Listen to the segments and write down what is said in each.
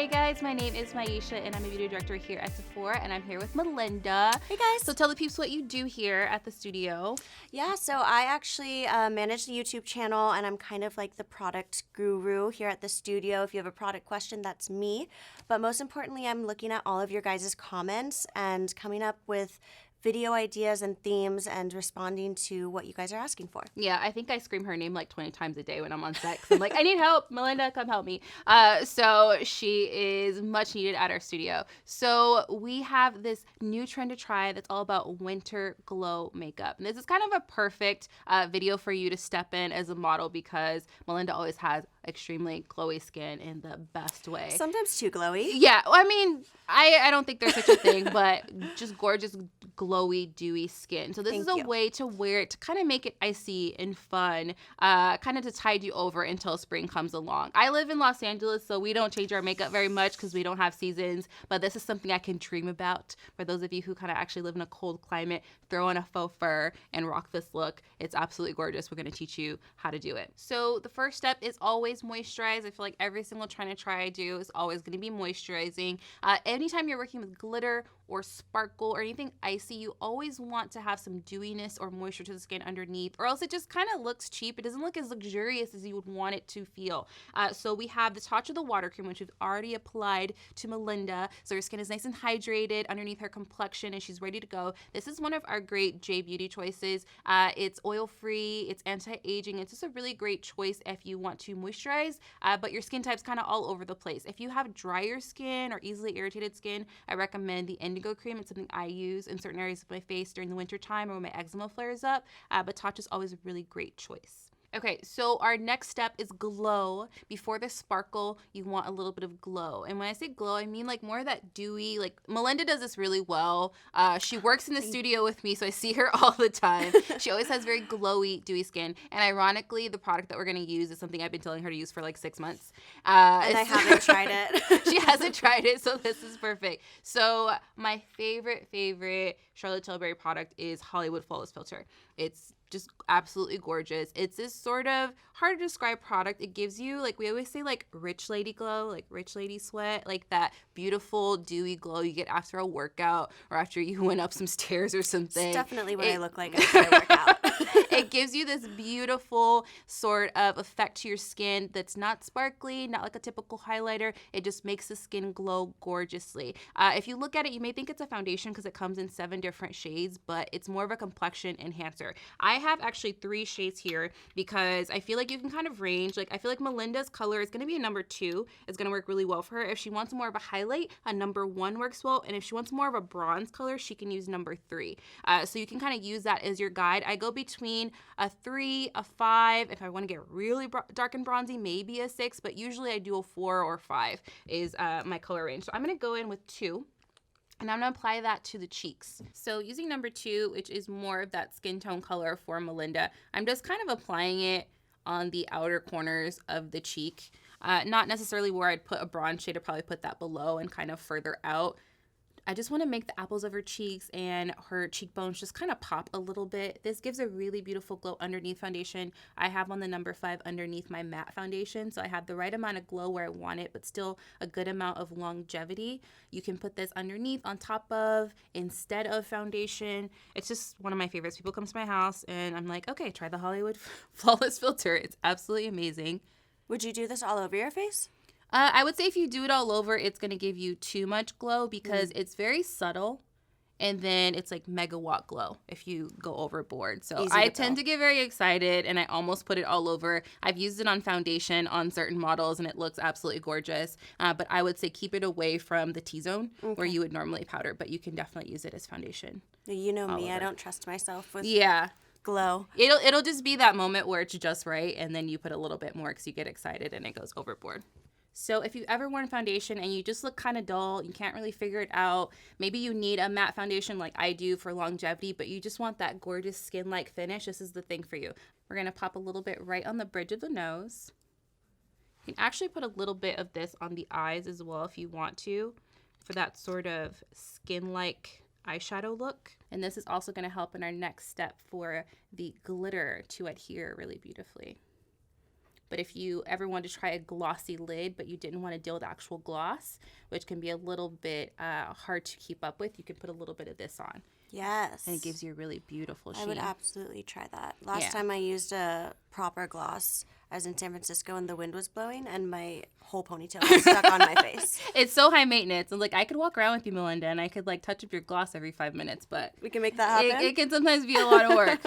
Hey guys, my name is Myiesha and I'm a beauty director here at Sephora, and I'm here with Melinda. Hey guys. So tell the peeps what you do here at the studio. Yeah, so I actually manage the YouTube channel, and I'm kind of like the product guru here at the studio. If you have a product question, that's me. But most importantly, I'm looking at all of your guys' comments and coming up with video ideas and themes and responding to what you guys are asking for. Yeah, I think I scream her name like 20 times a day when I'm on set because I'm like, I need help. Melinda, come help me. So she is much needed at our studio. So we have this new trend to try that's all about winter glow makeup. And this is kind of a perfect video for you to step in as a model because Melinda always has extremely glowy skin in the best way. Sometimes too glowy. Yeah, well, I mean, I don't think there's such a thing, but just gorgeous, glowy, dewy skin. So this is a way to wear it to kind of make it icy and fun, kind of to tide you over until spring comes along. I live in Los Angeles, so we don't change our makeup very much because we don't have seasons, but this is something I can dream about. For those of you who kind of actually live in a cold climate, throw on a faux fur and rock this look. It's absolutely gorgeous. We're going to teach you how to do it. So the first step is always moisturize. I feel like every single trend I try I do is always going to be moisturizing. Anytime you're working with glitter or sparkle or anything icy, you always want to have some dewiness or moisture to the skin underneath, or else it just kind of looks cheap. It doesn't look as luxurious as you would want it to feel. So we have the Touch of the Water Cream, which we've already applied to Melinda, so her skin is nice and hydrated underneath her complexion and she's ready to go. This is one of our great J Beauty choices. It's oil-free, it's anti-aging. It's just a really great choice if you want to moisturize, but your skin type's kind of all over the place. If you have drier skin or easily irritated skin, I recommend the Indigo Cream. It's something I use in certain areas of my face during the winter time or when my eczema flares up, but Touch is always a really great choice. Okay, so our next step is glow. Before the sparkle, you want a little bit of glow. And when I say glow, I mean like more of that dewy, like Melinda does this really well. She works in the studio with me, so I see her all the time. She always has very glowy, dewy skin. And ironically, the product that we're gonna use is something I've been telling her to use for like 6 months. And I haven't tried it. She hasn't tried it, so this is perfect. So my favorite Charlotte Tilbury product is Hollywood Flawless Filter. It's just absolutely gorgeous. It's this sort of hard to describe product. It gives you, like we always say, like rich lady glow, like rich lady sweat, like that beautiful dewy glow you get after a workout or after you went up some stairs or something. It's definitely what I look like after I work out. It gives you this beautiful sort of effect to your skin that's not sparkly, not like a typical highlighter. It just makes the skin glow gorgeously. If you look at it, you may think it's a foundation because it comes in 7 different shades, but it's more of a complexion enhancer. I have actually 3 shades here because I feel like you can kind of range. Like I feel like Melinda's color is going to be a number 2. It's going to work really well for her. If she wants more of a highlight, a number 1 works well. And if she wants more of a bronze color, she can use number 3. So you can kind of use that as your guide. I go between a 3, a 5. If I want to get really dark and bronzy, maybe a 6, but usually I do a 4 or 5 is my color range. So I'm going to go in with 2. And I'm going to apply that to the cheeks. So using number 2, which is more of that skin tone color for Melinda, I'm just kind of applying it on the outer corners of the cheek. Not necessarily where I'd put a bronze shade. I'd probably put that below and kind of further out. I just want to make the apples of her cheeks and her cheekbones just kind of pop a little bit. This gives a really beautiful glow underneath foundation. I have on the number 5 underneath my matte foundation, so I have the right amount of glow where I want it, but still a good amount of longevity. You can put this underneath, on top of, instead of foundation. It's just one of my favorites. People come to my house and I'm like, okay, try the Hollywood Flawless Filter. It's absolutely amazing. Would you do this all over your face? I would say if you do it all over, it's going to give you too much glow because it's very subtle. And then it's like megawatt glow if you go overboard. So I tend to get very excited and I almost put it all over. I've used it on foundation on certain models and it looks absolutely gorgeous. But I would say keep it away from the T-zone where you would normally powder. But you can definitely use it as foundation. You know me, I don't trust myself with glow. It'll just be that moment where it's just right. And then you put a little bit more because you get excited and it goes overboard. So if you've ever worn foundation and you just look kind of dull, you can't really figure it out, maybe you need a matte foundation like I do for longevity, but you just want that gorgeous skin-like finish, this is the thing for you. We're going to pop a little bit right on the bridge of the nose. You can actually put a little bit of this on the eyes as well if you want to, for that sort of skin-like eyeshadow look. And this is also going to help in our next step for the glitter to adhere really beautifully. But if you ever want to try a glossy lid, but you didn't want to deal with actual gloss, which can be a little bit hard to keep up with, you can put a little bit of this on. Yes. And it gives you a really beautiful sheen. I would absolutely try that. Last time I used a proper gloss, I was in San Francisco and the wind was blowing and my whole ponytail was stuck on my face. It's so high maintenance. And like, I could walk around with you, Melinda, and I could like touch up your gloss every 5 minutes, but we can make that happen. It can sometimes be a lot of work.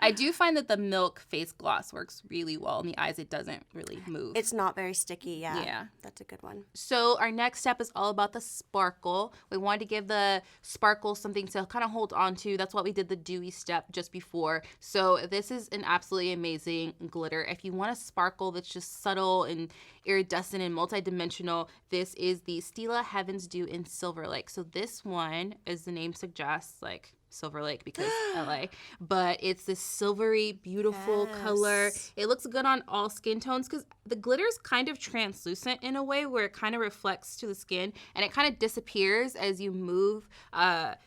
I do find that the milk face gloss works really well in the eyes. It doesn't really move. It's not very sticky, yeah. Yeah. That's a good one. So our next step is all about the sparkle. We wanted to give the sparkle something to kind of hold on to. That's why we did the dewy step just before. So this is an absolutely amazing glitter. If you want a sparkle that's just subtle and iridescent and multidimensional, this is the Stila Heaven's Dew in Silver Lake. So this one, as the name suggests, like Silver Lake because LA, but it's this silvery, beautiful color. It looks good on all skin tones because the glitter is kind of translucent in a way where it kind of reflects to the skin and it kind of disappears as you move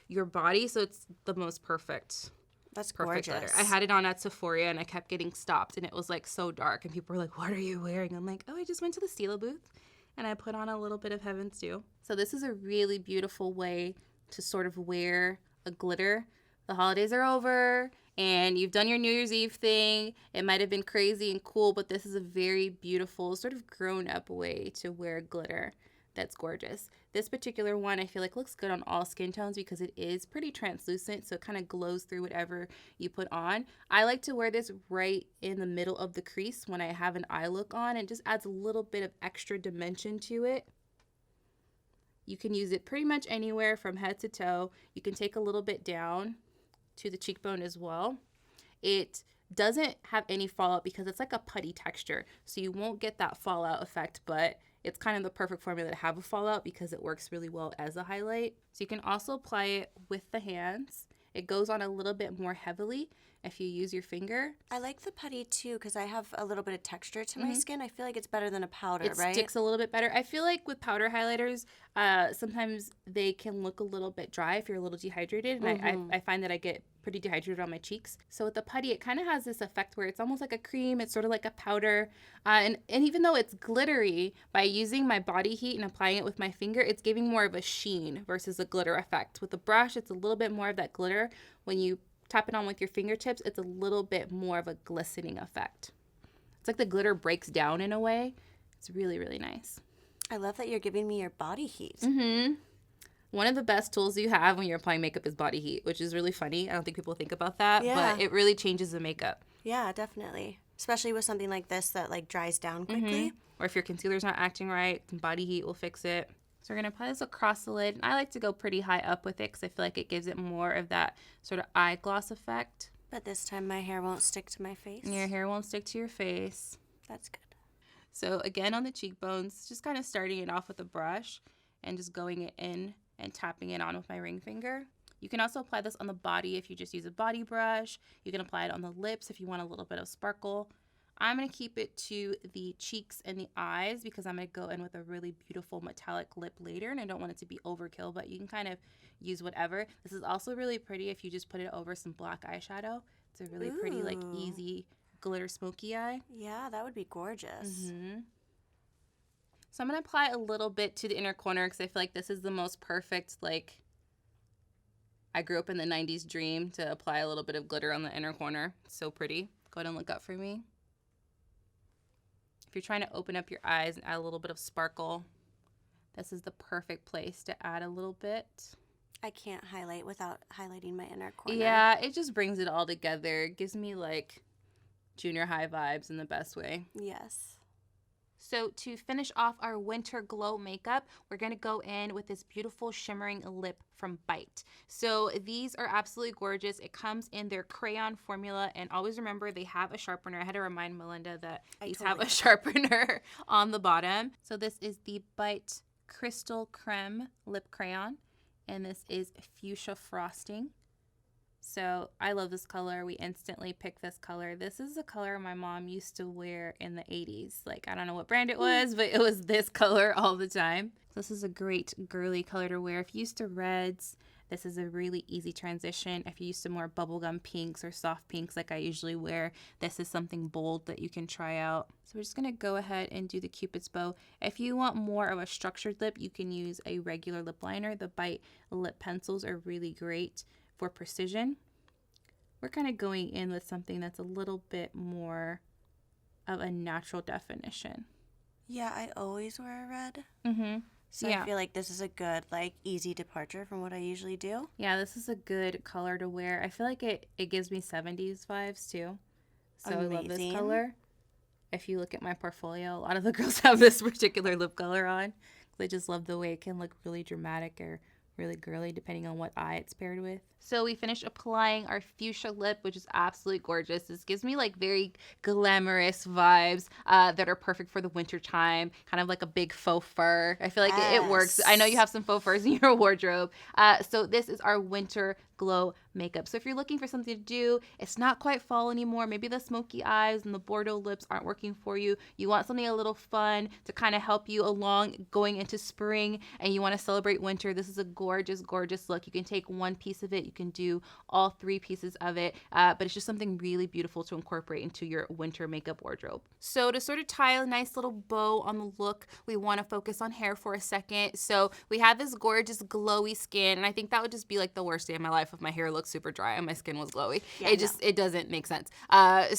your body. So it's the most perfect. That's perfect gorgeous. glitter. I had it on at Sephora and I kept getting stopped and it was like so dark and people were like, "What are you wearing?" I'm like, "Oh, I just went to the Stila booth and I put on a little bit of Heaven's Dew." So this is a really beautiful way to sort of wear a glitter. The holidays are over and you've done your New Year's Eve thing. It might have been crazy and cool, but this is a very beautiful sort of grown up way to wear glitter that's gorgeous. This particular one I feel like looks good on all skin tones because it is pretty translucent, so it kind of glows through whatever you put on. I like to wear this right in the middle of the crease when I have an eye look on. It just adds a little bit of extra dimension to it. You can use it pretty much anywhere from head to toe. You can take a little bit down to the cheekbone as well. It doesn't have any fallout because it's like a putty texture, so you won't get that fallout effect, but it's kind of the perfect formula to have a fallout because it works really well as a highlight. So you can also apply it with the hands. It goes on a little bit more heavily if you use your finger. I like the putty too because I have a little bit of texture to my skin. I feel like it's better than a powder, right? It sticks a little bit better. I feel like with powder highlighters, sometimes they can look a little bit dry if you're a little dehydrated. And I find that I get pretty dehydrated on my cheeks. So with the putty, it kind of has this effect where it's almost like a cream. It's sort of like a powder. And even though it's glittery, by using my body heat and applying it with my finger, it's giving more of a sheen versus a glitter effect. With the brush, it's a little bit more of that glitter. When you tap it on with your fingertips, it's a little bit more of a glistening effect. It's like the glitter breaks down in a way. It's really, really nice. I love that you're giving me your body heat. One of the best tools you have when you're applying makeup is body heat, which is really funny. I don't think people think about that, but it really changes the makeup. Yeah, definitely. Especially with something like this that like dries down quickly. Or if your concealer's not acting right, body heat will fix it. So we're going to apply this across the lid. And I like to go pretty high up with it because I feel like it gives it more of that sort of eye gloss effect. But this time my hair won't stick to my face. Your hair won't stick to your face. That's good. So again, on the cheekbones, just kind of starting it off with a brush and just going it in and tapping it on with my ring finger. You can also apply this on the body if you just use a body brush. You can apply it on the lips if you want a little bit of sparkle. I'm going to keep it to the cheeks and the eyes because I'm going to go in with a really beautiful metallic lip later, and I don't want it to be overkill, but you can kind of use whatever. This is also really pretty if you just put it over some black eyeshadow. It's a really pretty, like, easy glitter smoky eye. Yeah, that would be gorgeous. So I'm going to apply a little bit to the inner corner because I feel like this is the most perfect, like, I grew up in the 90s dream to apply a little bit of glitter on the inner corner. It's so pretty. Go ahead and look up for me. If you're trying to open up your eyes and add a little bit of sparkle, this is the perfect place to add a little bit. I can't highlight without highlighting my inner corner. Yeah, it just brings it all together. It gives me like junior high vibes in the best way. Yes. So to finish off our winter glow makeup, we're going to go in with this beautiful shimmering lip from Bite. So these are absolutely gorgeous. It comes in their crayon formula, and always remember they have a sharpener. I had to remind Melinda that these have a sharpener on the bottom. So this is the Bite Crystal Creme Lip Crayon, and this is fuchsia frosting. So I love this color. We instantly picked this color. This is the color my mom used to wear in the 80s. Like, I don't know what brand it was, but it was this color all the time. This is a great girly color to wear. If you're used to reds, this is a really easy transition. If you use some more bubblegum pinks or soft pinks like I usually wear, this is something bold that you can try out. So we're just going to go ahead and do the Cupid's bow. If you want more of a structured lip, you can use a regular lip liner. The Bite lip pencils are really great for precision. We're kind of going in with something that's a little bit more of a natural definition. Yeah, I always wear a red. Mm-hmm. So I feel like this is a good, like, easy departure from what I usually do. Yeah, this is a good color to wear. I feel like it gives me 70s vibes too. So Amazing. I love this color. If you look at my portfolio, a lot of the girls have this particular lip color on. I just love the way it can look really dramatic or really girly depending on what eye it's paired with. So we finished applying our fuchsia lip, which is absolutely gorgeous. This gives me like very glamorous vibes that are perfect for the winter time, kind of like a big faux fur. I feel like it works. I know you have some faux furs in your wardrobe. So this is our winter glow makeup. So if you're looking for something to do, it's not quite fall anymore. Maybe the smoky eyes and the Bordeaux lips aren't working for you. You want something a little fun to kind of help you along going into spring, and you want to celebrate winter. This is a gorgeous, gorgeous look. You can take one piece of it. You can do all 3 pieces of it, but it's just something really beautiful to incorporate into your winter makeup wardrobe. So to sort of tie a nice little bow on the look, we want to focus on hair for a second. So we have this gorgeous glowy skin, and I think that would just be like the worst day of my life if my hair looked super dry and my skin was glowy. Yeah, it doesn't make sense.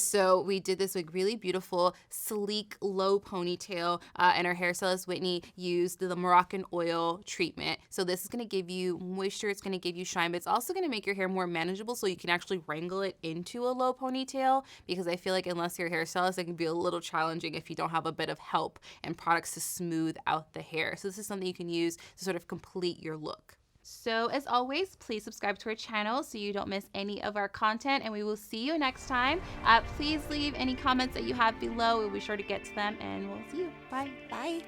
So we did this like really beautiful, sleek, low ponytail, and our hairstylist Whitney used the Moroccan oil treatment. So this is going to give you moisture, it's going to give you shine, but it's also going to make your hair more manageable so you can actually wrangle it into a low ponytail, because I feel like unless you're a hairstylist, it can be a little challenging if you don't have a bit of help and products to smooth out the hair. So this is something you can use to sort of complete your look. So as always, please subscribe to our channel so you don't miss any of our content, and we will see you next time. Please leave any comments that you have below. We'll be sure to get to them, and we'll see you. Bye. Bye.